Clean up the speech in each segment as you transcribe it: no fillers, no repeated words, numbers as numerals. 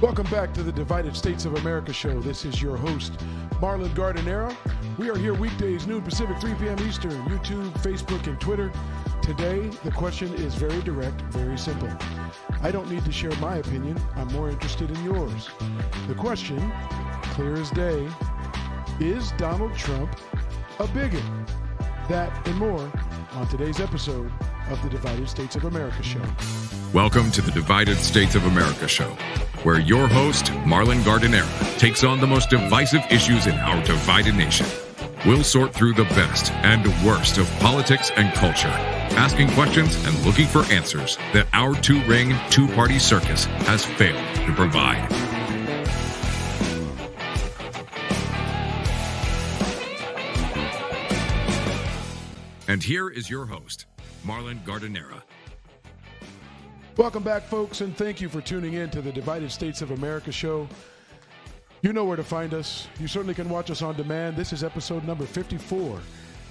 Welcome back to the Divided States of America show. This is your host, Marlon Gardenera. We are here weekdays, noon Pacific, 3 p.m. Eastern, YouTube, Facebook, and Twitter. Today, the question is very direct, very simple. I don't need to share my opinion. I'm more interested in yours. The question, clear as day, is Donald Trump a bigot? That and more on today's episode of the Divided States of America show. Welcome to the Divided States of America show, where your host, Marlon Gardenera, takes on the most divisive issues in our divided nation. We'll sort through the best and worst of politics and culture, asking questions and looking for answers that our two-ring, two-party circus has failed to provide. And here is your host, Marlon Gardenera. Welcome back, folks, and thank you for tuning in to the Divided States of America show. You know where to find us. You certainly can watch us on demand. This is episode number 54.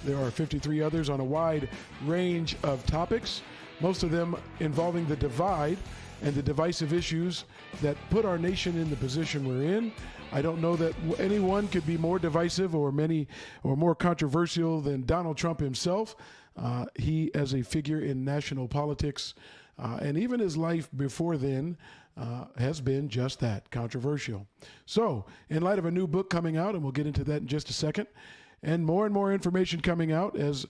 There are 53 others on a wide range of topics, most of them involving the divide and the divisive issues that put our nation in the position we're in. I don't know that anyone could be more divisive or more controversial than Donald Trump himself. He, as a figure in national politics, and even his life before then has been just that, controversial. So, in light of a new book coming out, and we'll get into that in just a second, and more information coming out as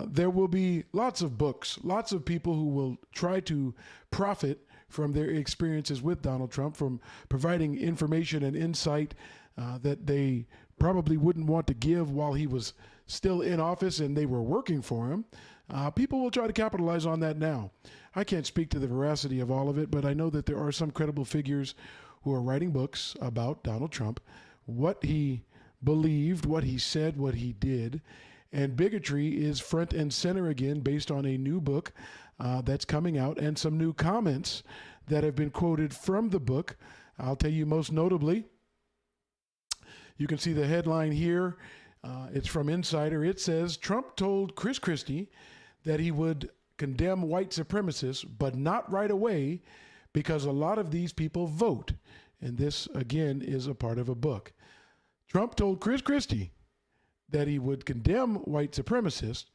there will be lots of books, lots of people who will try to profit from their experiences with Donald Trump, from providing information and insight that they probably wouldn't want to give while he was still in office and they were working for him. People will try to capitalize on that now. I can't speak to the veracity of all of it, but I know that there are some credible figures who are writing books about Donald Trump, what he believed, what he said, what he did. And bigotry is front and center again based on a new book that's coming out and some new comments that have been quoted from the book. I'll tell you most notably, you can see the headline here. It's from Insider. It says, Trump told Chris Christie that he would condemn white supremacists, but not right away because a lot of these people vote. And this, again, is a part of a book. Trump told Chris Christie that he would condemn white supremacists,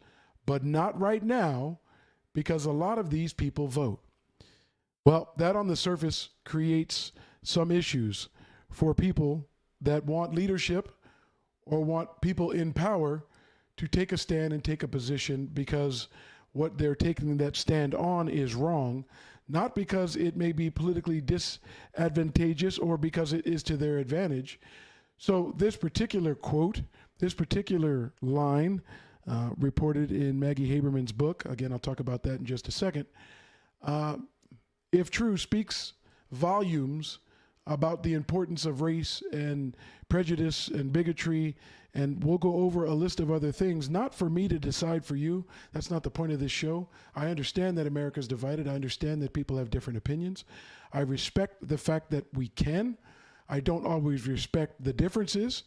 but not right now because a lot of these people vote. Well, that on the surface creates some issues for people that want leadership or want people in power to take a stand and take a position because what they're taking that stand on is wrong, not because it may be politically disadvantageous or because it is to their advantage. So this particular quote, this particular line, reported in Maggie Haberman's book, again, I'll talk about that in just a second, if true, speaks volumes about the importance of race and prejudice and bigotry, and we'll go over a list of other things, not for me to decide for you. That's not the point of this show. I understand that America's divided. I understand that people have different opinions. I respect the fact that we can. I don't always respect the differences,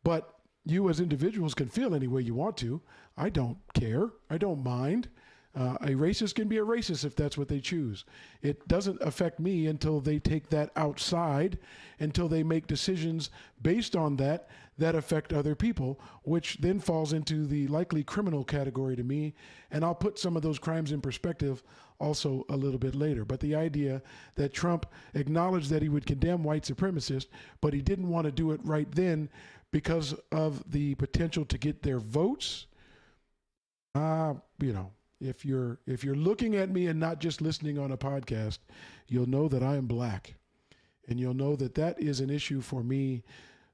but you as individuals can feel any way you want to. I don't care. I don't mind. A racist can be a racist if that's what they choose. It doesn't affect me until they take that outside, until they make decisions based on that affect other people, which then falls into the likely criminal category to me. And I'll put some of those crimes in perspective also a little bit later. But the idea that Trump acknowledged that he would condemn white supremacists, but he didn't want to do it right then because of the potential to get their votes, if you're looking at me and not just listening on a podcast, you'll know that I am black. And you'll know that that is an issue for me,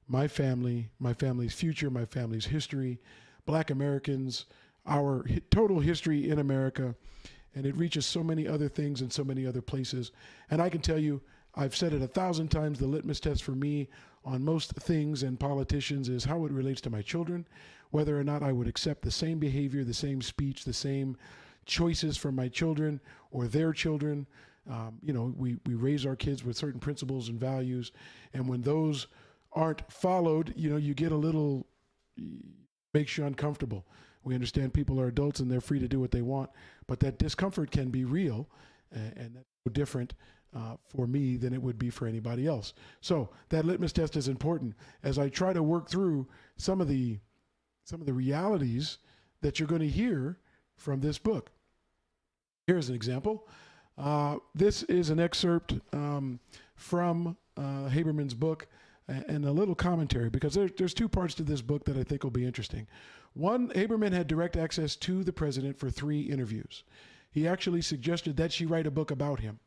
my family, my family's future, my family's history, Black Americans, our total history in America. And it reaches so many other things in so many other places. And I can tell you, I've said it 1,000 times, the litmus test for me on most things and politicians is how it relates to my children, whether or not I would accept the same behavior, the same speech, the same choices from my children or their children. We raise our kids with certain principles and values. And when those aren't followed, you get a little, makes you uncomfortable. We understand people are adults and they're free to do what they want, but that discomfort can be real. And that's no different for me than it would be for anybody else. So that litmus test is important as I try to work through some of the realities that you're going to hear from this book. Here's an example. This is an excerpt from Haberman's book and a little commentary, because there's two parts to this book that I think will be interesting. One, Haberman had direct access to the president for 3 interviews. He actually suggested that she write a book about him.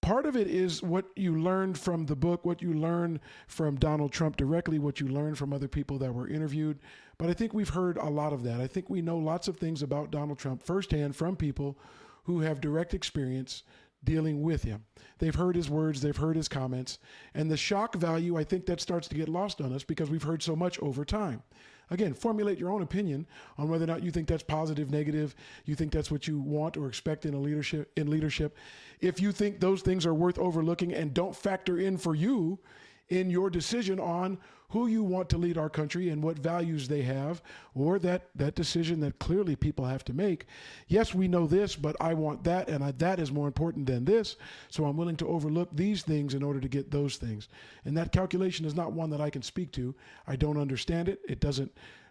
Part of it is what you learned from the book, what you learned from Donald Trump directly, what you learned from other people that were interviewed. But I think we've heard a lot of that. I think we know lots of things about Donald Trump firsthand from people who have direct experience dealing with him. They've heard his words, they've heard his comments, and the shock value, I think that starts to get lost on us because we've heard so much over time. Again, formulate your own opinion on whether or not you think that's positive, negative, you think that's what you want or expect in leadership. If you think those things are worth overlooking and don't factor in for you in your decision on who you want to lead our country and what values they have, or that decision that clearly people have to make. Yes, we know this, but I want that, and that is more important than this, so I'm willing to overlook these things in order to get those things. And that calculation is not one that I can speak to. I don't understand it. It doesn't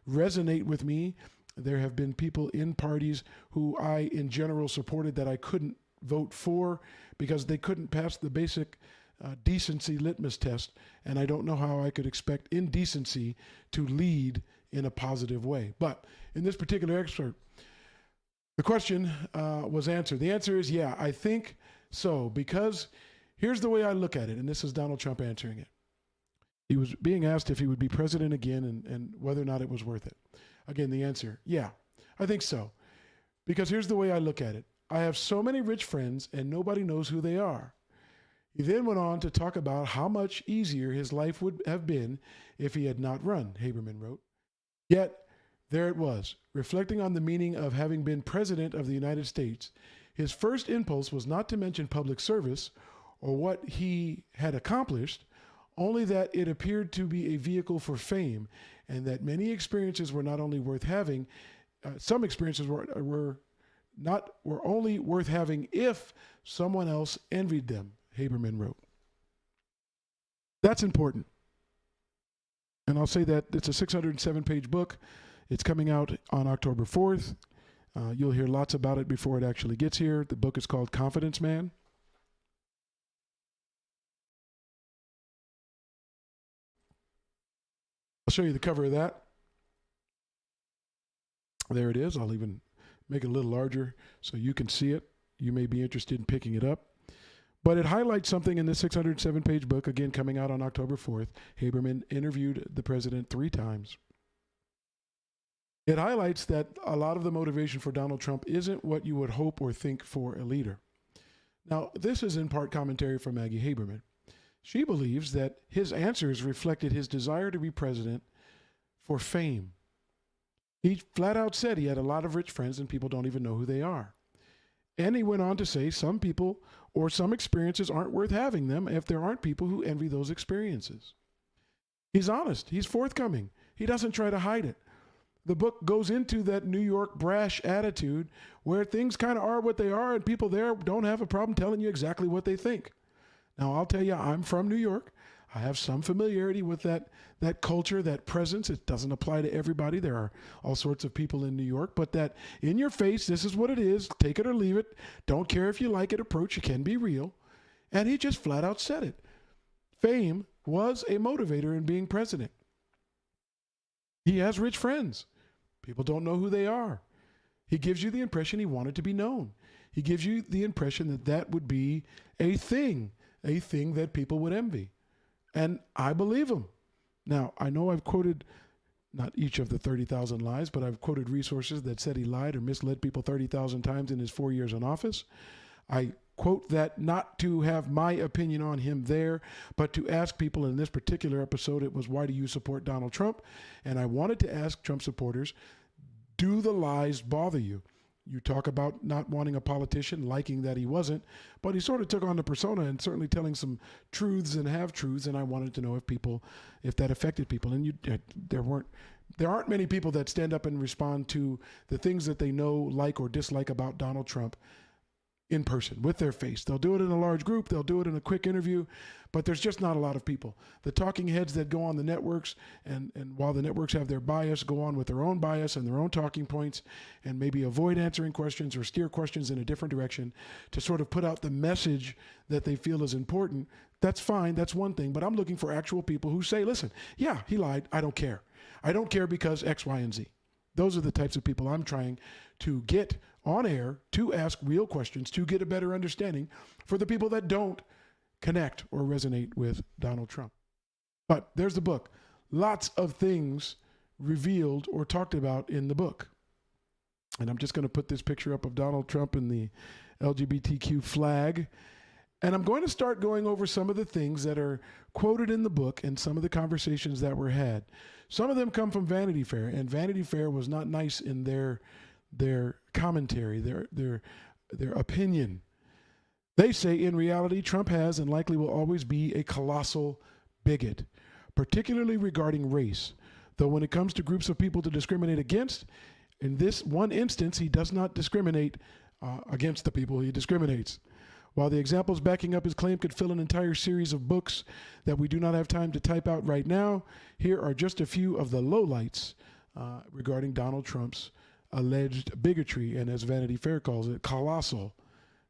resonate with me. There have been people in parties who I, in general, supported that I couldn't vote for because they couldn't pass the basic decency litmus test, and I don't know how I could expect indecency to lead in a positive way. But in this particular excerpt, the question was answered. The answer is, yeah, I think so, because here's the way I look at it, and this is Donald Trump answering it. He was being asked if he would be president again and whether or not it was worth it. Again, the answer, yeah, I think so, because here's the way I look at it. I have so many rich friends, and nobody knows who they are. He then went on to talk about how much easier his life would have been if he had not run, Haberman wrote. Yet, there it was, reflecting on the meaning of having been president of the United States. His first impulse was not to mention public service or what he had accomplished, only that it appeared to be a vehicle for fame, and that many experiences were not only worth having, some experiences were only worth having if someone else envied them, Haberman wrote. That's important. And I'll say that it's a 607-page book. It's coming out on October 4th. You'll hear lots about it before it actually gets here. The book is called Confidence Man. I'll show you the cover of that. There it is. I'll even make it a little larger so you can see it. You may be interested in picking it up. But it highlights something in this 607-page book, again, coming out on October 4th. Haberman interviewed the president 3 times. It highlights that a lot of the motivation for Donald Trump isn't what you would hope or think for a leader. Now, this is in part commentary from Maggie Haberman. She believes that his answers reflected his desire to be president for fame. He flat out said he had a lot of rich friends and people don't even know who they are. And he went on to say some people or some experiences aren't worth having them if there aren't people who envy those experiences. He's honest. He's forthcoming. He doesn't try to hide it. The book goes into that New York brash attitude where things kind of are what they are and people there don't have a problem telling you exactly what they think. Now, I'll tell you, I'm from New York. I have some familiarity with that culture, that presence. It doesn't apply to everybody. There are all sorts of people in New York, but that in your face, this is what it is. Take it or leave it. Don't care if you like it approach. It can be real. And he just flat out said it. Fame was a motivator in being president. He has rich friends. People don't know who they are. He gives you the impression he wanted to be known. He gives you the impression that that would be a thing that people would envy. And I believe him. Now, I know I've quoted not each of the 30,000 lies, but I've quoted resources that said he lied or misled people 30,000 times in his 4 years in office. I quote that not to have my opinion on him there, but to ask people in this particular episode, it was, why do you support Donald Trump? And I wanted to ask Trump supporters, do the lies bother you? You talk about not wanting a politician, liking that he wasn't, but he sort of took on the persona and certainly telling some truths and half-truths, and I wanted to know if that affected people. And there aren't many people that stand up and respond to the things that they know, like, or dislike about Donald Trump in person with their face. They'll do it in a large group. They'll do it in a quick interview, but there's just not a lot of people. The talking heads that go on the networks, and while the networks have their bias, go on with their own bias and their own talking points and maybe avoid answering questions or steer questions in a different direction to sort of put out the message that they feel is important. That's fine. That's one thing. But I'm looking for actual people who say, listen, yeah, he lied. I don't care. I don't care because X, Y, and Z. Those are the types of people I'm trying to get on air to ask real questions, to get a better understanding for the people that don't connect or resonate with Donald Trump. But there's the book. Lots of things revealed or talked about in the book. And I'm just going to put this picture up of Donald Trump and the LGBTQ flag. And I'm going to start going over some of the things that are quoted in the book and some of the conversations that were had. Some of them come from Vanity Fair, and Vanity Fair was not nice in their commentary, their opinion. They say, in reality, Trump has and likely will always be a colossal bigot, particularly regarding race. Though when it comes to groups of people to discriminate against, in this one instance, he does not discriminate against the people he discriminates. While the examples backing up his claim could fill an entire series of books that we do not have time to type out right now, here are just a few of the lowlights regarding Donald Trump's alleged bigotry, and as Vanity Fair calls it, colossal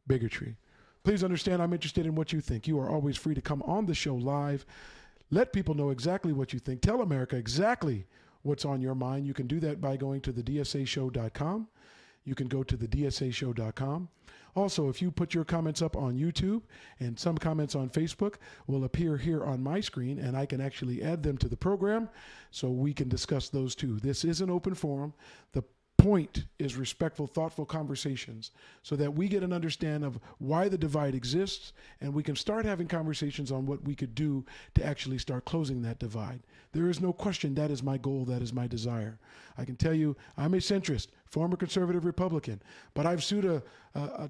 bigotry. Please understand, I'm interested in what you think. You are always free to come on the show live. Let people know exactly what you think. Tell America exactly what's on your mind. You can do that by going to thedsashow.com. You can go to thedsashow.com. Also, if you put your comments up on YouTube, and some comments on Facebook will appear here on my screen, and I can actually add them to the program so we can discuss those too. This is an open forum. The point is respectful, thoughtful conversations so that we get an understanding of why the divide exists, and we can start having conversations on what we could do to actually start closing that divide. There is no question that is my goal, that is my desire. I can tell you I'm a centrist, former conservative Republican, but I've sued a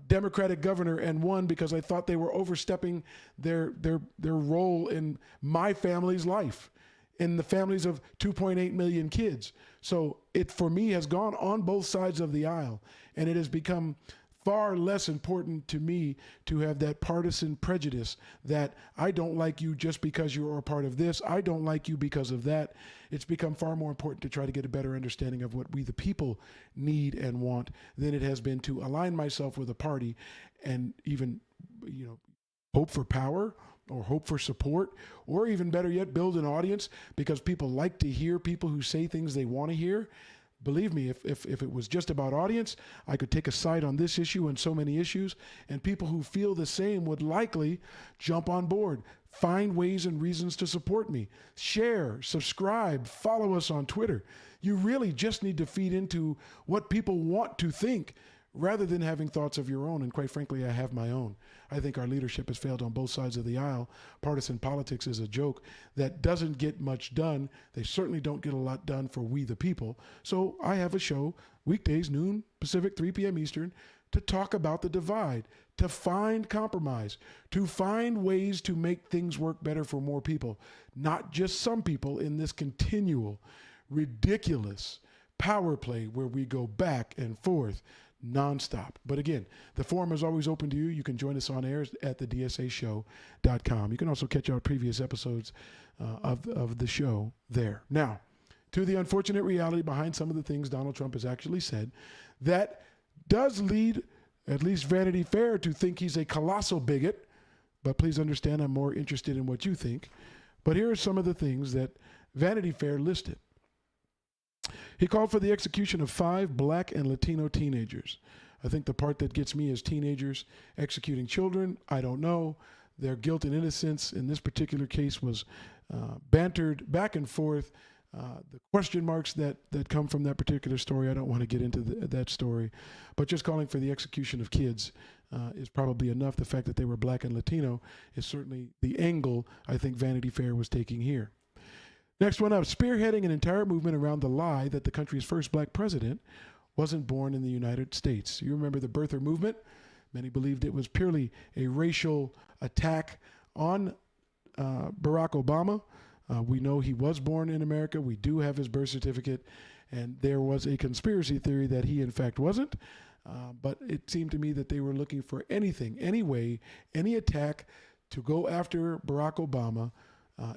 Democratic governor and won because I thought they were overstepping their role in my family's life, in the families of 2.8 million kids. So it, for me, has gone on both sides of the aisle, and it has become far less important to me to have that partisan prejudice that I don't like you just because you're a part of this, I don't like you because of that. It's become far more important to try to get a better understanding of what we the people need and want than it has been to align myself with a party and even, hope for power or hope for support, or even better yet, build an audience because people like to hear people who say things they want to hear. Believe me, if it was just about audience, I could take a side on this issue and so many issues, and people who feel the same would likely jump on board, find ways and reasons to support me, share, subscribe, follow us on Twitter. You really just need to feed into what people want to think rather than having thoughts of your own. And quite frankly, I have my own. I think our leadership has failed on both sides of the aisle. Partisan politics is a joke that doesn't get much done. They certainly don't get a lot done for we the people. So I have a show, weekdays, noon Pacific, 3 p.m. Eastern, to talk about the divide, to find compromise, to find ways to make things work better for more people, not just some people in this continual, ridiculous power play where we go back and forth nonstop. But again, the forum is always open to you. You can join us on air at thedsashow.com. You can also catch our previous episodes of the show there. Now, to the unfortunate reality behind some of the things Donald Trump has actually said that does lead at least Vanity Fair to think he's a colossal bigot. But please understand, I'm more interested in what you think. But here are some of the things that Vanity Fair listed. He called for the execution of 5 Black and Latino teenagers. I think the part that gets me is teenagers executing children. I don't know. Their guilt and innocence in this particular case was bantered back and forth. The question marks that come from that particular story, I don't want to get into that story. But just calling for the execution of kids is probably enough. The fact that they were Black and Latino is certainly the angle I think Vanity Fair was taking here. Next one up, spearheading an entire movement around the lie that the country's first Black president wasn't born in the United States. You remember the birther movement? Many believed it was purely a racial attack on Barack Obama. We know he was born in America. We do have his birth certificate. And there was a conspiracy theory that he, in fact, wasn't. But it seemed to me that they were looking for anything, any way, any attack to go after Barack Obama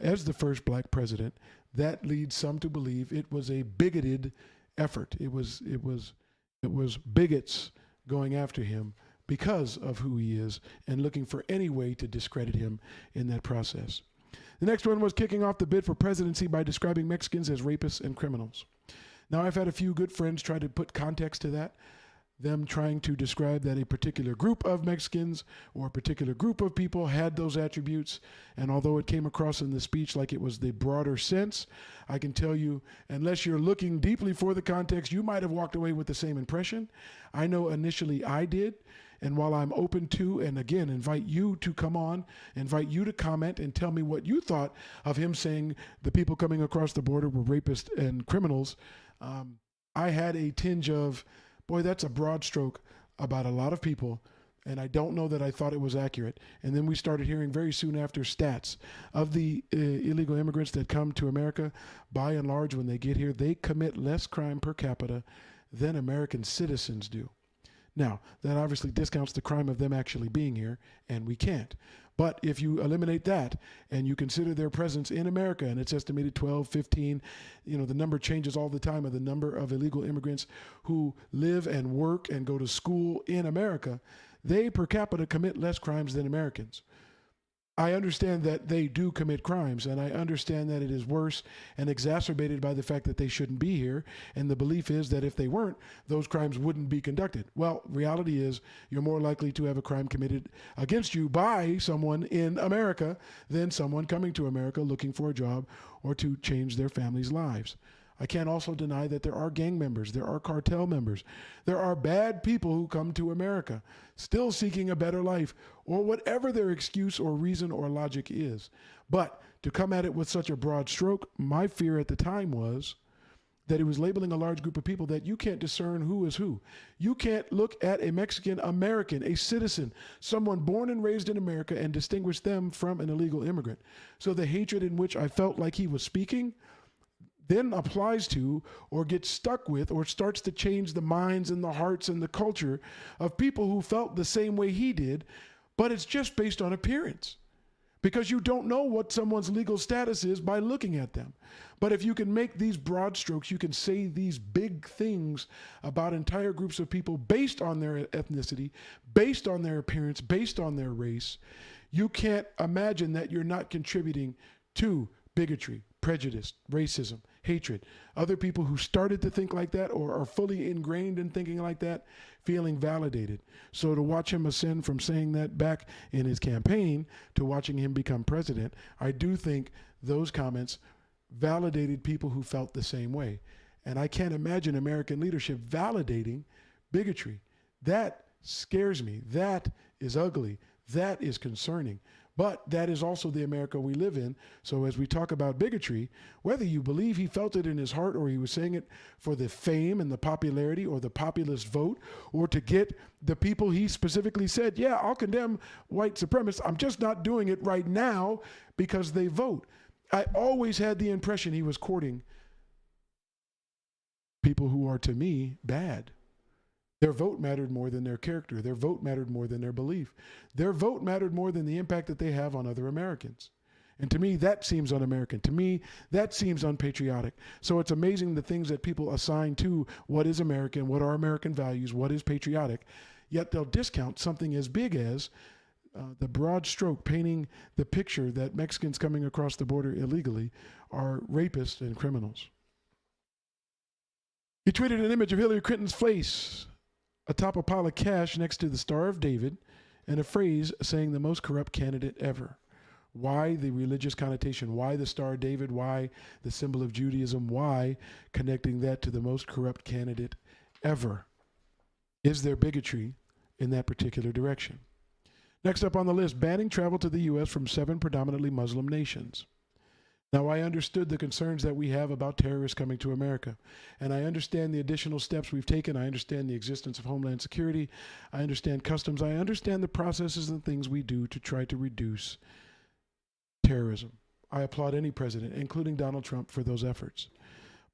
as the first black president. That leads some to believe it was a bigoted effort. It was bigots going after him because of who he is and looking for any way to discredit him in that process. The next one was kicking off the bid for presidency by describing Mexicans as rapists and criminals. Now, I've had a few good friends try to put context to that, them trying to describe that a particular group of Mexicans or a particular group of people had those attributes. And although it came across in the speech like it was the broader sense, I can tell you, unless you're looking deeply for the context, you might have walked away with the same impression. I know initially I did. And while I'm open to, and again, invite you to come on, invite you to comment and tell me what you thought of him saying the people coming across the border were rapists and criminals, I had a tinge of, boy, that's a broad stroke about a lot of people, and I don't know that I thought it was accurate. And then we started hearing very soon after stats of the illegal immigrants that come to America. By and large, when they get here, they commit less crime per capita than American citizens do. Now, that obviously discounts the crime of them actually being here, and we can't. But if you eliminate that and you consider their presence in America, and it's estimated 12, 15, the number changes all the time of the number of illegal immigrants who live and work and go to school in America, they per capita commit less crimes than Americans. I understand that they do commit crimes, and I understand that it is worse and exacerbated by the fact that they shouldn't be here, and the belief is that if they weren't, those crimes wouldn't be conducted. Well, reality is you're more likely to have a crime committed against you by someone in America than someone coming to America looking for a job or to change their family's lives. I can't also deny that there are gang members, there are cartel members, there are bad people who come to America still seeking a better life or whatever their excuse or reason or logic is. But to come at it with such a broad stroke, my fear at the time was that it was labeling a large group of people that you can't discern who is who. You can't look at a Mexican American, a citizen, someone born and raised in America and distinguish them from an illegal immigrant. So the hatred in which I felt like he was speaking then applies to or gets stuck with or starts to change the minds and the hearts and the culture of people who felt the same way he did, but it's just based on appearance. Because you don't know what someone's legal status is by looking at them. But if you can make these broad strokes, you can say these big things about entire groups of people based on their ethnicity, based on their appearance, based on their race, you can't imagine that you're not contributing to bigotry, prejudice, racism, hatred. Other people who started to think like that or are fully ingrained in thinking like that, feeling validated. So to watch him ascend from saying that back in his campaign to watching him become president, I do think those comments validated people who felt the same way. And I can't imagine American leadership validating bigotry. That scares me. That is ugly. That is concerning. But that is also the America we live in. So as we talk about bigotry, whether you believe he felt it in his heart or he was saying it for the fame and the popularity or the populist vote or to get the people he specifically said, yeah, I'll condemn white supremacists. I'm just not doing it right now because they vote. I always had the impression he was courting people who are, to me, bad. Their vote mattered more than their character. Their vote mattered more than their belief. Their vote mattered more than the impact that they have on other Americans. And to me, that seems un-American. To me, that seems unpatriotic. So it's amazing the things that people assign to what is American, what are American values, what is patriotic, yet they'll discount something as big as the broad stroke painting the picture that Mexicans coming across the border illegally are rapists and criminals. He tweeted an image of Hillary Clinton's face atop a pile of cash next to the Star of David and a phrase saying the most corrupt candidate ever. Why the religious connotation? Why the Star of David? Why the symbol of Judaism? Why connecting that to the most corrupt candidate ever? Is there bigotry in that particular direction? Next up on the list, banning travel to the U.S. from 7 predominantly Muslim nations. Now, I understood the concerns that we have about terrorists coming to America, and I understand the additional steps we've taken. I understand the existence of Homeland Security. I understand customs. I understand the processes and things we do to try to reduce terrorism. I applaud any president, including Donald Trump, for those efforts.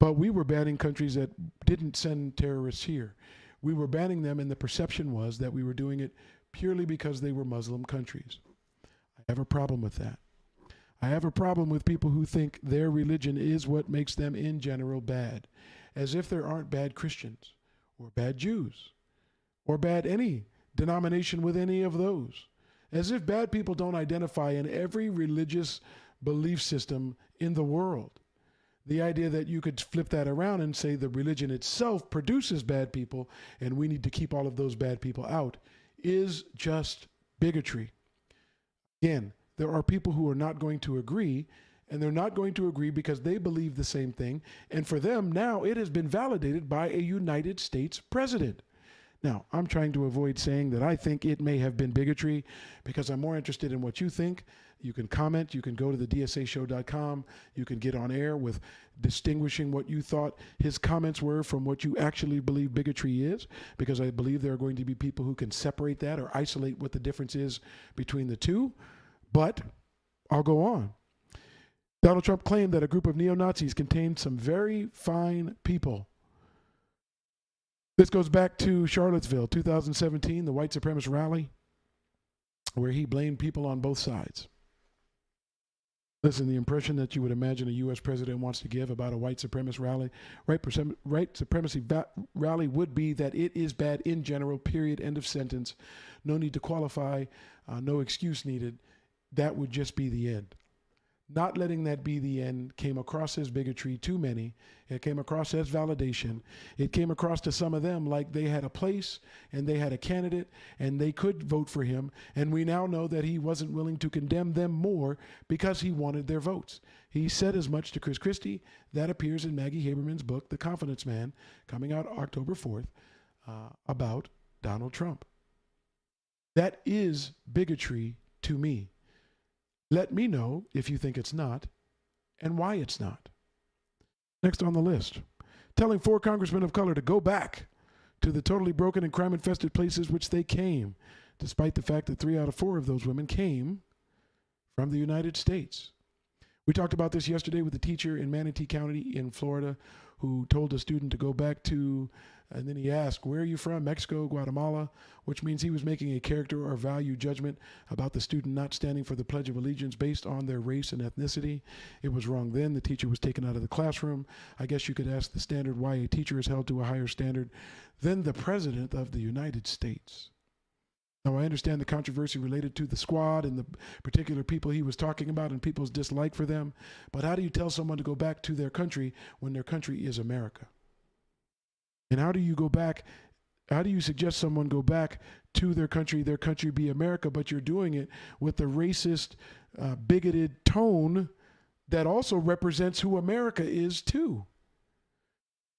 But we were banning countries that didn't send terrorists here. We were banning them, and the perception was that we were doing it purely because they were Muslim countries. I have a problem with that. I have a problem with people who think their religion is what makes them in general bad, as if there aren't bad Christians or bad Jews or bad any denomination with any of those, as if bad people don't identify in every religious belief system in the world. The idea that you could flip that around and say the religion itself produces bad people and we need to keep all of those bad people out is just bigotry. Again, there are people who are not going to agree, and they're not going to agree because they believe the same thing. And for them, now it has been validated by a United States president. Now, I'm trying to avoid saying that I think it may have been bigotry because I'm more interested in what you think. You can comment. You can go to the dsashow.com. You can get on air with distinguishing what you thought his comments were from what you actually believe bigotry is, because I believe there are going to be people who can separate that or isolate what the difference is between the two. But I'll go on. Donald Trump claimed that a group of neo-Nazis contained some very fine people. This goes back to Charlottesville, 2017, the white supremacist rally, where he blamed people on both sides. Listen, the impression that you would imagine a U.S. president wants to give about a white supremacist rally, white supremacy rally would be that it is bad in general, period, end of sentence. No need to qualify, no excuse needed. That would just be the end. Not letting that be the end came across as bigotry to many. It came across as validation. It came across to some of them like they had a place and they had a candidate and they could vote for him. And we now know that he wasn't willing to condemn them more because he wanted their votes. He said as much to Chris Christie. That appears in Maggie Haberman's book, The Confidence Man, coming out October 4th, about Donald Trump. That is bigotry to me. Let me know if you think it's not and why it's not. Next on the list, telling 4 congressmen of color to go back to the totally broken and crime-infested places which they came, despite the fact that 3 out of 4 of those women came from the United States. We talked about this yesterday with the teacher in Manatee County in Florida who told a student to go back to, and then he asked, where are you from? Mexico, Guatemala, which means he was making a character or value judgment about the student not standing for the Pledge of Allegiance based on their race and ethnicity. It was wrong then. The teacher was taken out of the classroom. I guess you could ask the standard why a teacher is held to a higher standard than the President of the United States. Now, I understand the controversy related to the squad and the particular people he was talking about and people's dislike for them, but how do you tell someone to go back to their country when their country is America? And how do you go back, how do you suggest someone go back to their country be America, but you're doing it with the racist, bigoted tone that also represents who America is too?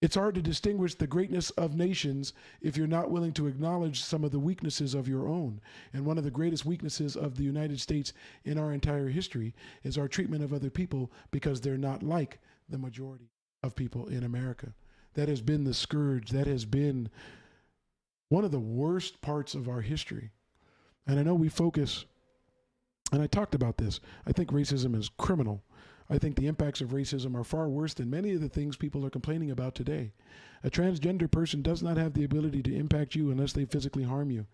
It's hard to distinguish the greatness of nations if you're not willing to acknowledge some of the weaknesses of your own. And one of the greatest weaknesses of the United States in our entire history is our treatment of other people because they're not like the majority of people in America. That has been the scourge. That has been one of the worst parts of our history. And I know we focus, and I talked about this, I think racism is criminal. I think the impacts of racism are far worse than many of the things people are complaining about today. A transgender person does not have the ability to impact you unless they physically harm you.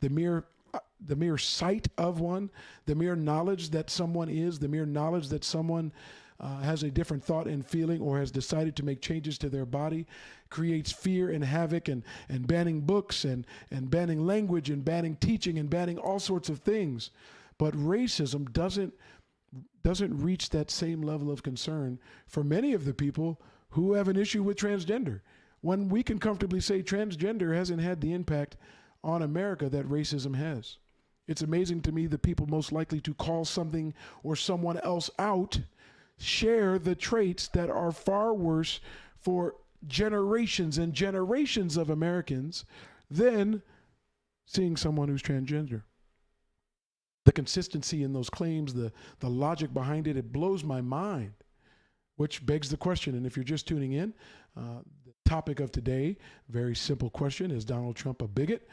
The mere sight of one, the mere knowledge that someone is, the mere knowledge that someone has a different thought and feeling or has decided to make changes to their body creates fear and havoc, and banning books and banning language and banning teaching and banning all sorts of things. But racism doesn't reach that same level of concern for many of the people who have an issue with transgender. When we can comfortably say transgender hasn't had the impact on America that racism has. It's amazing to me the people most likely to call something or someone else out share the traits that are far worse for generations and generations of Americans than seeing someone who's transgender. The consistency in those claims, the logic behind it, it blows my mind, which begs the question. And if you're just tuning in, the topic of today, very simple question, is Donald Trump a bigot?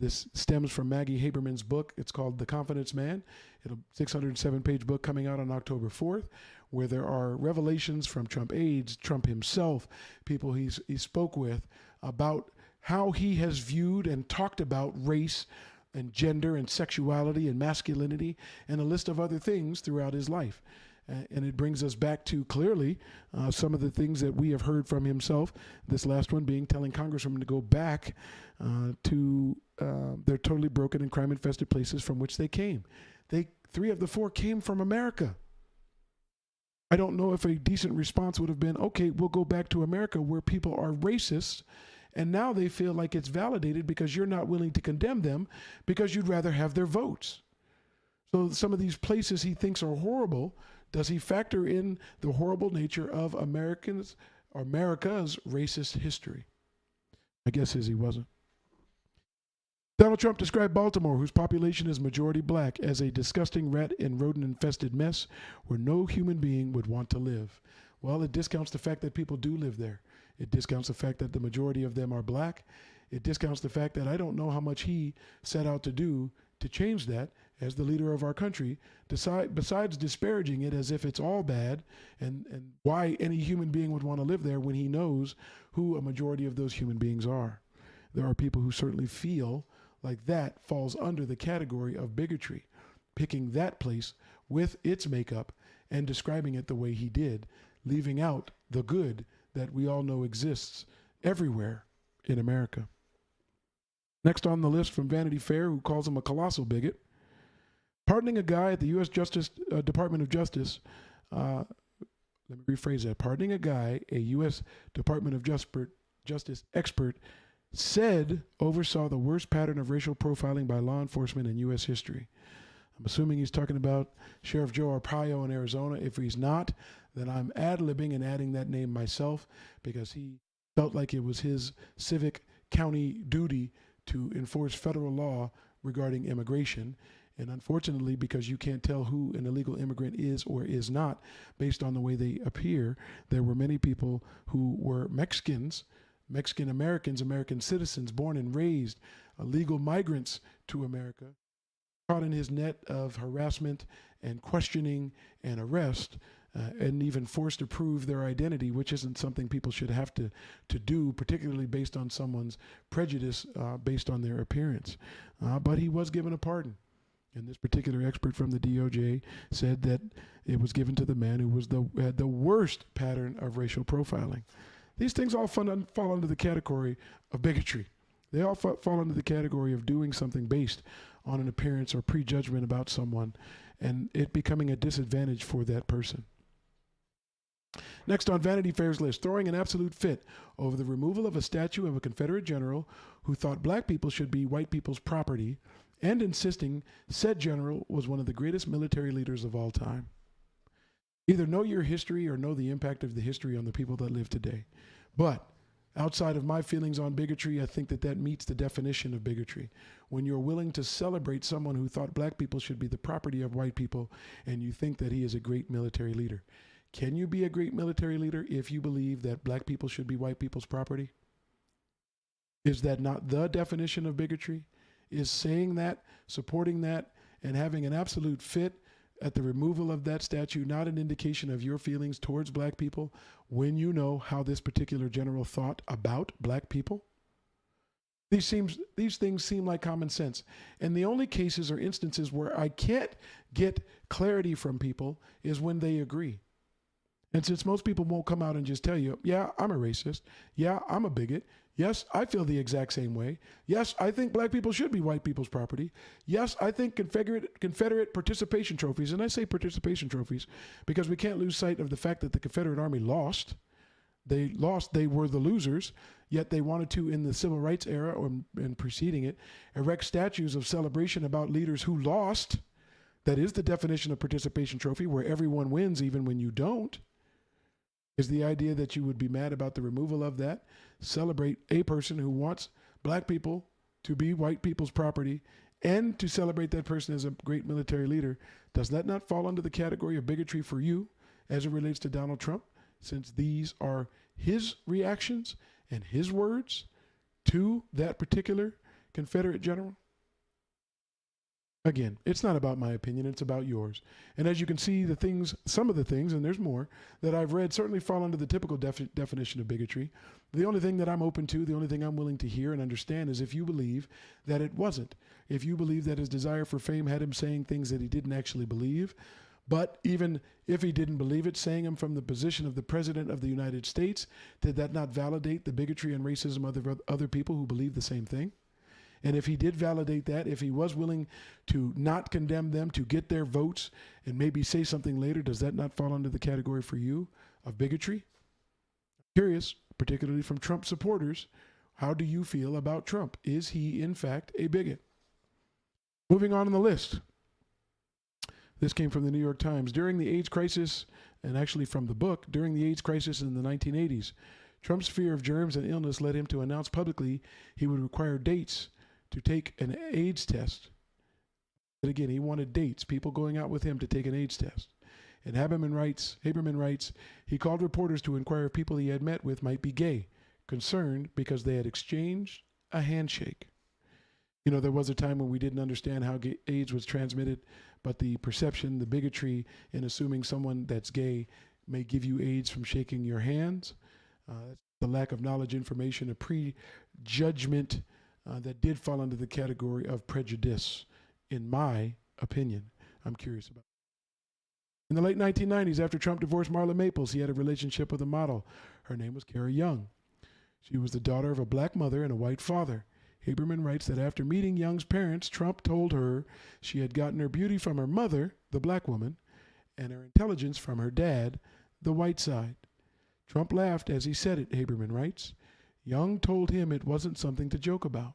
This stems from Maggie Haberman's book. It's called The Confidence Man. It's a 607-page book coming out on October 4th, where there are revelations from Trump aides, Trump himself, people he spoke with about how he has viewed and talked about race and gender and sexuality and masculinity and a list of other things throughout his life. And it brings us back to clearly some of the things that we have heard from himself. This last one being telling congresswomen to go back to their totally broken and crime-infested places from which they came. 3 of the 4 came from America. I don't know if a decent response would have been, okay, we'll go back to America where people are racist, and now they feel like it's validated because you're not willing to condemn them because you'd rather have their votes. So some of these places he thinks are horrible, does he factor in the horrible nature of America's racist history? My guess is he wasn't. Donald Trump described Baltimore, whose population is majority black, as a disgusting rat and rodent-infested mess where no human being would want to live. Well, it discounts the fact that people do live there. It discounts the fact that the majority of them are black. It discounts the fact that I don't know how much he set out to do to change that as the leader of our country, besides disparaging it as if it's all bad and why any human being would want to live there when he knows who a majority of those human beings are. There are people who certainly feel like that falls under the category of bigotry, picking that place with its makeup and describing it the way he did, leaving out the good that we all know exists everywhere in America. Next on the list from Vanity Fair, who calls him a colossal bigot, pardoning a guy at the U.S. Department of Justice, let me rephrase that, pardoning a guy, a U.S. Department of Justice expert, said oversaw the worst pattern of racial profiling by law enforcement in U.S. history. I'm assuming he's talking about Sheriff Joe Arpaio in Arizona. If he's not, then I'm ad-libbing and adding that name myself because he felt like it was his civic county duty to enforce federal law regarding immigration. And unfortunately, because you can't tell who an illegal immigrant is or is not based on the way they appear, there were many people who were Mexicans, Mexican Americans, American citizens, born and raised, legal migrants to America, caught in his net of harassment and questioning and arrest, and even forced to prove their identity, which isn't something people should have to do, particularly based on someone's prejudice based on their appearance. But he was given a pardon. And this particular expert from the DOJ said that it was given to the man who had the worst pattern of racial profiling. These things all fall under the category of bigotry. They all fall under the category of doing something based on an appearance or prejudgment about someone and it becoming a disadvantage for that person. Next on Vanity Fair's list, throwing an absolute fit over the removal of a statue of a Confederate general who thought black people should be white people's property and insisting said general was one of the greatest military leaders of all time. Either know your history or know the impact of the history on the people that live today. But outside of my feelings on bigotry, I think that meets the definition of bigotry. When you're willing to celebrate someone who thought black people should be the property of white people and you think that he is a great military leader. Can you be a great military leader if you believe that black people should be white people's property? Is that not the definition of bigotry? Is saying that, supporting that, and having an absolute fit at the removal of that statue not an indication of your feelings towards black people when you know how this particular general thought about black people? These things seem like common sense. And the only cases or instances where I can't get clarity from people is when they agree. And since most people won't come out and just tell you, yeah, I'm a racist. Yeah, I'm a bigot. Yes, I feel the exact same way. Yes, I think black people should be white people's property. Yes, I think Confederate participation trophies, and I say participation trophies because we can't lose sight of the fact that the Confederate Army lost. They lost, they were the losers, yet they wanted to, in the civil rights era and preceding it, erect statues of celebration about leaders who lost. That is the definition of participation trophy, where everyone wins even when you don't. Is the idea that you would be mad about the removal of that, celebrate a person who wants black people to be white people's property, and to celebrate that person as a great military leader. Does that not fall under the category of bigotry for you as it relates to Donald Trump, since these are his reactions and his words to that particular Confederate general? Again, it's not about my opinion, it's about yours. And as you can see, some of the things, and there's more, that I've read certainly fall under the typical definition of bigotry. The only thing that I'm open to, the only thing I'm willing to hear and understand is if you believe that it wasn't. If you believe that his desire for fame had him saying things that he didn't actually believe, but even if he didn't believe it, saying them from the position of the President of the United States, did that not validate the bigotry and racism of other people who believe the same thing? And if he did validate that, if he was willing to not condemn them, to get their votes and maybe say something later, does that not fall under the category for you of bigotry? Curious, particularly from Trump supporters, how do you feel about Trump? Is he, in fact, a bigot? Moving on the list. This came from the New York Times. During the AIDS crisis, and actually from the book, during the AIDS crisis in the 1980s, Trump's fear of germs and illness led him to announce publicly he would require dates to take an AIDS test. But again, he wanted dates, people going out with him to take an AIDS test. And Haberman writes, he called reporters to inquire if people he had met with might be gay, concerned because they had exchanged a handshake. You know, there was a time when we didn't understand how AIDS was transmitted, but the perception, the bigotry in assuming someone that's gay may give you AIDS from shaking your hands, the lack of knowledge, information, a prejudgment that did fall under the category of prejudice, in my opinion. I'm curious about it. In the late 1990s, after Trump divorced Marla Maples, he had a relationship with a model. Her name was Carrie Young. She was the daughter of a black mother and a white father. Haberman writes that after meeting Young's parents, Trump told her she had gotten her beauty from her mother, the black woman, and her intelligence from her dad, the white side. Trump laughed as he said it, Haberman writes. Young told him it wasn't something to joke about.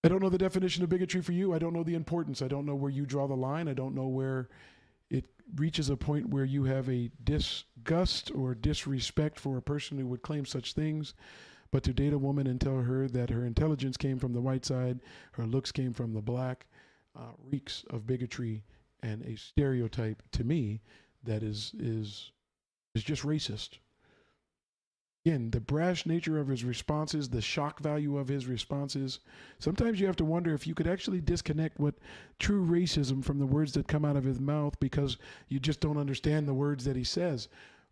I don't know the definition of bigotry for you. I don't know the importance. I don't know where you draw the line. I don't know where it reaches a point where you have a disgust or disrespect for a person who would claim such things. But to date a woman and tell her that her intelligence came from the white side, her looks came from the black, reeks of bigotry and a stereotype to me that is just racist. Again, the brash nature of his responses, the shock value of his responses. Sometimes you have to wonder if you could actually disconnect what true racism from the words that come out of his mouth because you just don't understand the words that he says.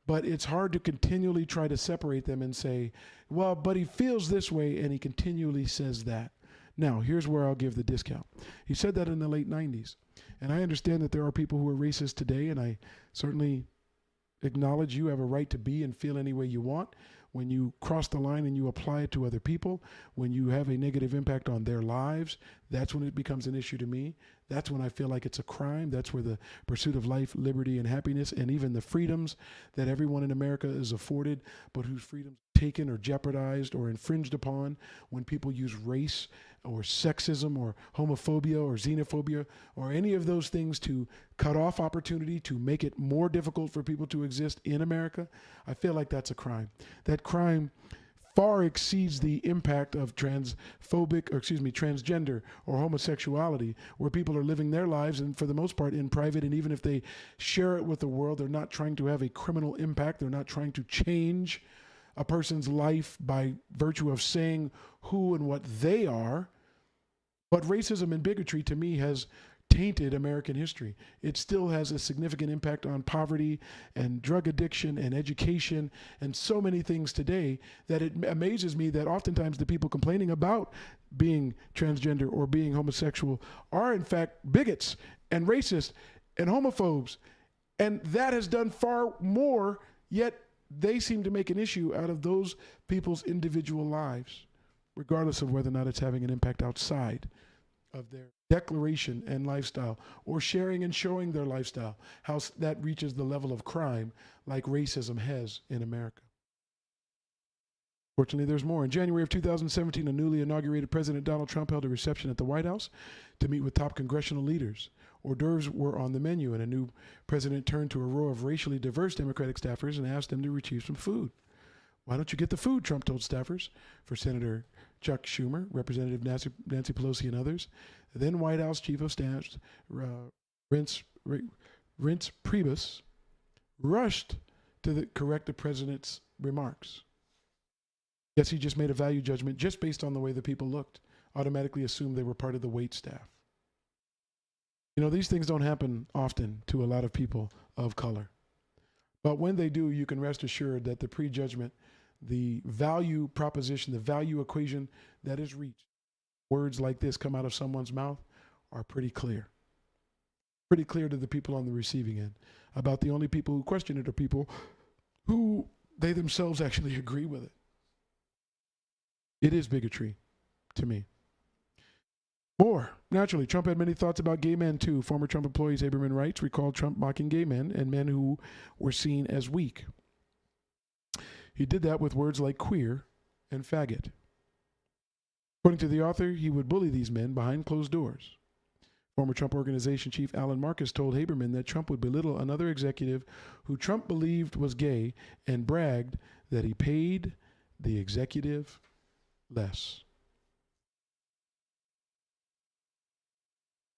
But it's hard to continually try to separate them and say, well, but he feels this way and he continually says that. Now, here's where I'll give the discount. He said that in the late 90s. And I understand that there are people who are racist today, and I certainly acknowledge you have a right to be and feel any way you want. When you cross the line and you apply it to other people, when you have a negative impact on their lives, that's when it becomes an issue to me. That's when I feel like it's a crime. That's where the pursuit of life, liberty, and happiness, and even the freedoms that everyone in America is afforded, but whose freedoms are taken or jeopardized or infringed upon when people use race or sexism or homophobia or xenophobia or any of those things to cut off opportunity, to make it more difficult for people to exist in America. I feel like that's a crime. That crime far exceeds the impact of transgender or homosexuality, where people are living their lives and for the most part in private, and even if they share it with the world, they're not trying to have a criminal impact. They're not trying to change a person's life by virtue of saying who and what they are. But racism and bigotry to me has tainted American history. It still has a significant impact on poverty and drug addiction and education and so many things today that it amazes me that oftentimes the people complaining about being transgender or being homosexual are in fact bigots and racists and homophobes. And that has done far more, yet they seem to make an issue out of those people's individual lives, regardless of whether or not it's having an impact outside of their declaration and lifestyle, or sharing and showing their lifestyle, how that reaches the level of crime like racism has in America. Fortunately, there's more. In January of 2017, a newly inaugurated President Donald Trump held a reception at the White House to meet with top congressional leaders. Hors d'oeuvres were on the menu, and a new president turned to a row of racially diverse Democratic staffers and asked them to retrieve some food. Why don't you get the food, Trump told staffers. For Senator Chuck Schumer, Representative Nancy Pelosi, and others. Then White House Chief of Staff Reince Priebus rushed to correct the president's remarks. Yes, he just made a value judgment just based on the way the people looked, automatically assumed they were part of the wait staff. You know, these things don't happen often to a lot of people of color. But when they do, you can rest assured that the prejudgment, the value proposition, the value equation that is reached, words like this come out of someone's mouth are pretty clear. Pretty clear to the people on the receiving end. About the only people who question it are people who they themselves actually agree with it. It is bigotry to me. More. Naturally, Trump had many thoughts about gay men too. Former Trump employees Haberman writes recalled Trump mocking gay men and men who were seen as weak. He did that with words like queer and faggot. According to the author, he would bully these men behind closed doors. Former Trump Organization chief Alan Marcus told Haberman that Trump would belittle another executive who Trump believed was gay and bragged that he paid the executive less.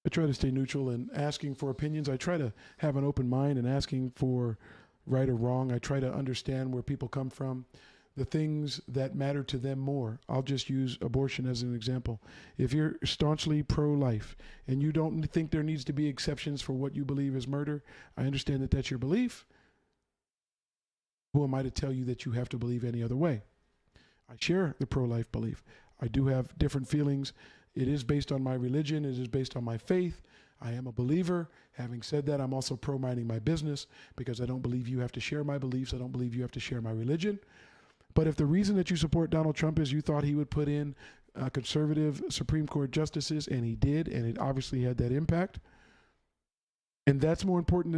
I try to stay neutral in asking for opinions. I try to have an open mind in asking for right or wrong. I try to understand where people come from, the things that matter to them more. I'll just use abortion as an example. If you're staunchly pro-life and you don't think there needs to be exceptions for what you believe is murder, I understand that that's your belief. Who am I to tell you that you have to believe any other way? I share the pro-life belief. I do have different feelings. It is based on my religion. It is based on my faith. I am a believer. Having said that, I'm also pro-minding my business because I don't believe you have to share my beliefs. I don't believe you have to share my religion. But if the reason that you support Donald Trump is you thought he would put in conservative Supreme Court justices, and he did, and it obviously had that impact, and that's more important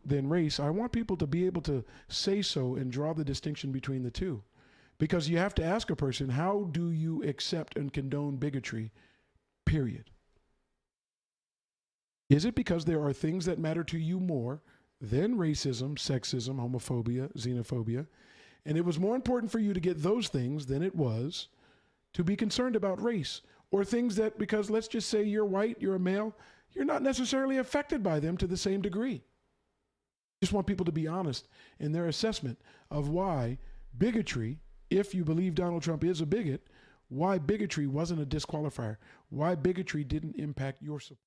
than race, I want people to be able to say so and draw the distinction between the two. Because you have to ask a person, how do you accept and condone bigotry? Period. Is it because there are things that matter to you more than racism, sexism, homophobia, xenophobia, and it was more important for you to get those things than it was to be concerned about race, or things that, because let's just say you're white, you're a male, you're not necessarily affected by them to the same degree. Just want people to be honest in their assessment of why bigotry, if you believe Donald Trump is a bigot, why bigotry wasn't a disqualifier, why bigotry didn't impact your support,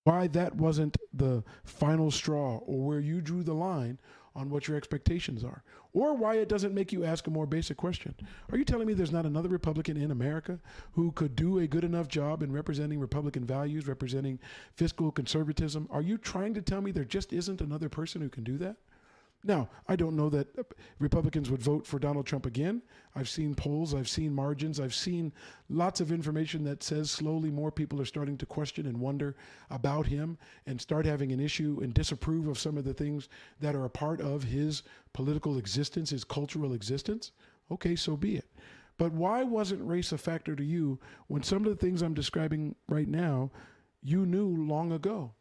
why that wasn't the final straw or where you drew the line on what your expectations are, or why it doesn't make you ask a more basic question. Are you telling me there's not another Republican in America who could do a good enough job in representing Republican values, representing fiscal conservatism? Are you trying to tell me there just isn't another person who can do that? Now, I don't know that Republicans would vote for Donald Trump again. I've seen polls, I've seen margins, I've seen lots of information that says slowly more people are starting to question and wonder about him and start having an issue and disapprove of some of the things that are a part of his political existence, his cultural existence. Okay, so be it. But why wasn't race a factor to you when some of the things I'm describing right now you knew long ago?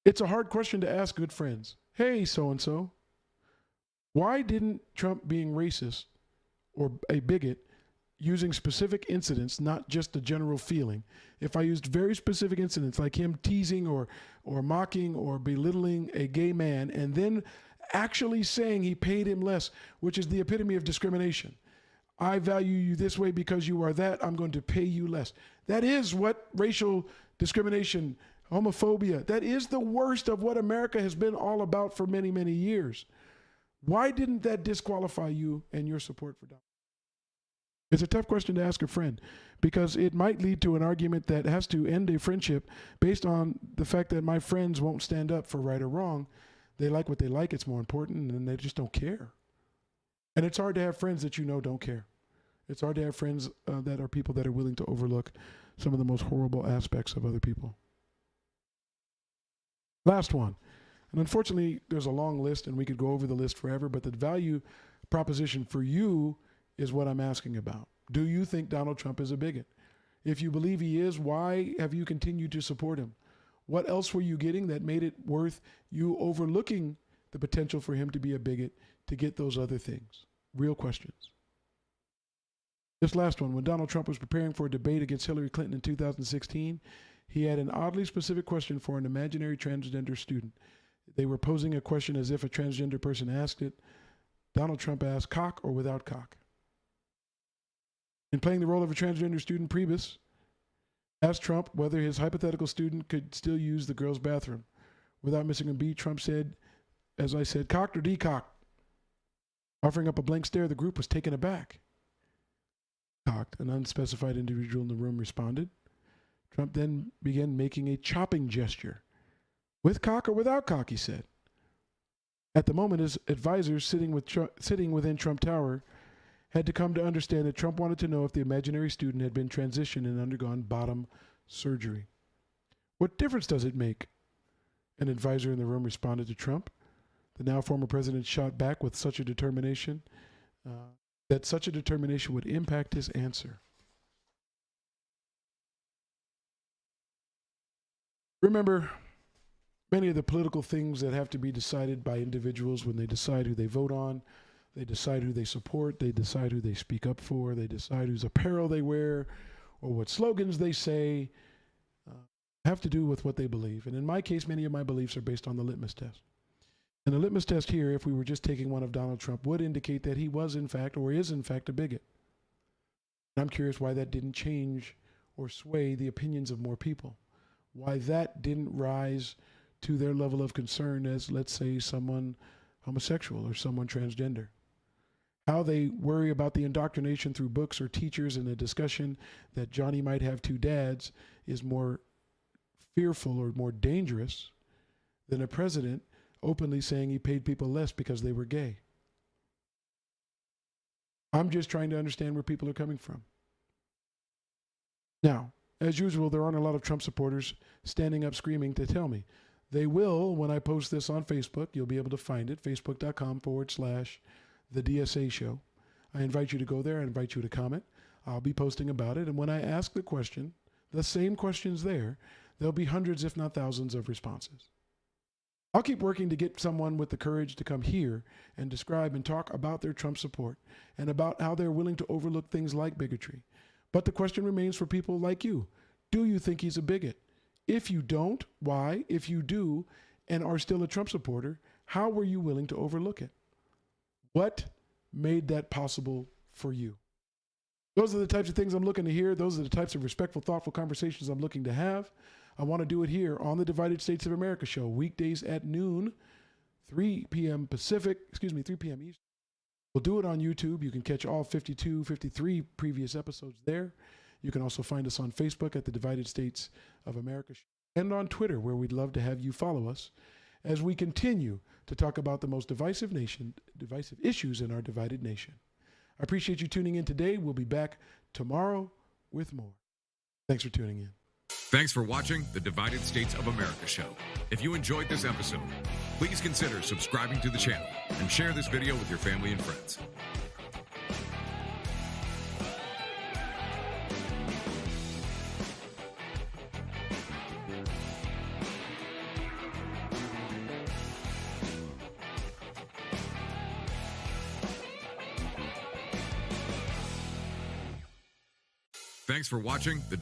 It's a hard question to ask good friends. Hey, so-and-so, why didn't Trump being racist or a bigot using specific incidents, not just a general feeling? If I used very specific incidents like him teasing or mocking or belittling a gay man and then actually saying he paid him less, which is the epitome of discrimination. I value you this way because you are that, I'm going to pay you less. That is what racial discrimination, homophobia, that is the worst of what America has been all about for many, many years. Why didn't that disqualify you and your support for Donald? It's a tough question to ask a friend because it might lead to an argument that has to end a friendship based on the fact that my friends won't stand up for right or wrong. They like what they like, it's more important, and they just don't care. And it's hard to have friends that you know don't care. It's hard to have friends that are people that are willing to overlook some of the most horrible aspects of other people. Last one, and unfortunately there's a long list and we could go over the list forever, but the value proposition for you is what I'm asking about. Do you think Donald Trump is a bigot? If you believe he is, why have you continued to support him? What else were you getting that made it worth you overlooking the potential for him to be a bigot to get those other things? Real questions. This last one, when Donald Trump was preparing for a debate against Hillary Clinton in 2016, he had an oddly specific question for an imaginary transgender student. They were posing a question as if a transgender person asked it. Donald Trump asked, cock or without cock? In playing the role of a transgender student, Priebus asked Trump whether his hypothetical student could still use the girls' bathroom. Without missing a beat, Trump said, as I said, cocked or decocked? Offering up a blank stare, the group was taken aback. Cocked, an unspecified individual in the room responded. Trump then began making a chopping gesture. With cock or without cock, he said. At the moment, his advisors sitting within Trump Tower had to come to understand that Trump wanted to know if the imaginary student had been transitioned and undergone bottom surgery. What difference does it make? An advisor in the room responded to Trump. The now former president shot back with such a determination that such a determination would impact his answer. Remember, many of the political things that have to be decided by individuals when they decide who they vote on, they decide who they support, they decide who they speak up for, they decide whose apparel they wear, or what slogans they say, have to do with what they believe. And in my case, many of my beliefs are based on the litmus test. And the litmus test here, if we were just taking one of Donald Trump, would indicate that he was in fact, or is in fact, a bigot. And I'm curious why that didn't change or sway the opinions of more people. Why that didn't rise to their level of concern as, let's say, someone homosexual or someone transgender. How they worry about the indoctrination through books or teachers and the discussion that Johnny might have two dads is more fearful or more dangerous than a president openly saying he paid people less because they were gay. I'm just trying to understand where people are coming from. Now, as usual, there aren't a lot of Trump supporters standing up screaming to tell me. They will when I post this on Facebook. You'll be able to find it, facebook.com/The DSA Show. I invite you to go there. I invite you to comment. I'll be posting about it. And when I ask the question, the same questions there, there'll be hundreds, if not thousands, of responses. I'll keep working to get someone with the courage to come here and describe and talk about their Trump support and about how they're willing to overlook things like bigotry. But the question remains for people like you. Do you think he's a bigot? If you don't, why? If you do and are still a Trump supporter, how were you willing to overlook it? What made that possible for you? Those are the types of things I'm looking to hear. Those are the types of respectful, thoughtful conversations I'm looking to have. I want to do it here on the Divided States of America show, weekdays at noon, 3 p.m. Eastern. We'll do it on YouTube. You can catch all 52, 53 previous episodes there. You can also find us on Facebook at the Divided States of America show and on Twitter, where we'd love to have you follow us as we continue to talk about the most divisive issues in our divided nation. I appreciate you tuning in today. We'll be back tomorrow with more. Thanks for tuning in. Thanks for watching the Divided States of America show. If you enjoyed this episode, please consider subscribing to the channel and share this video with your family and friends. Thanks for watching the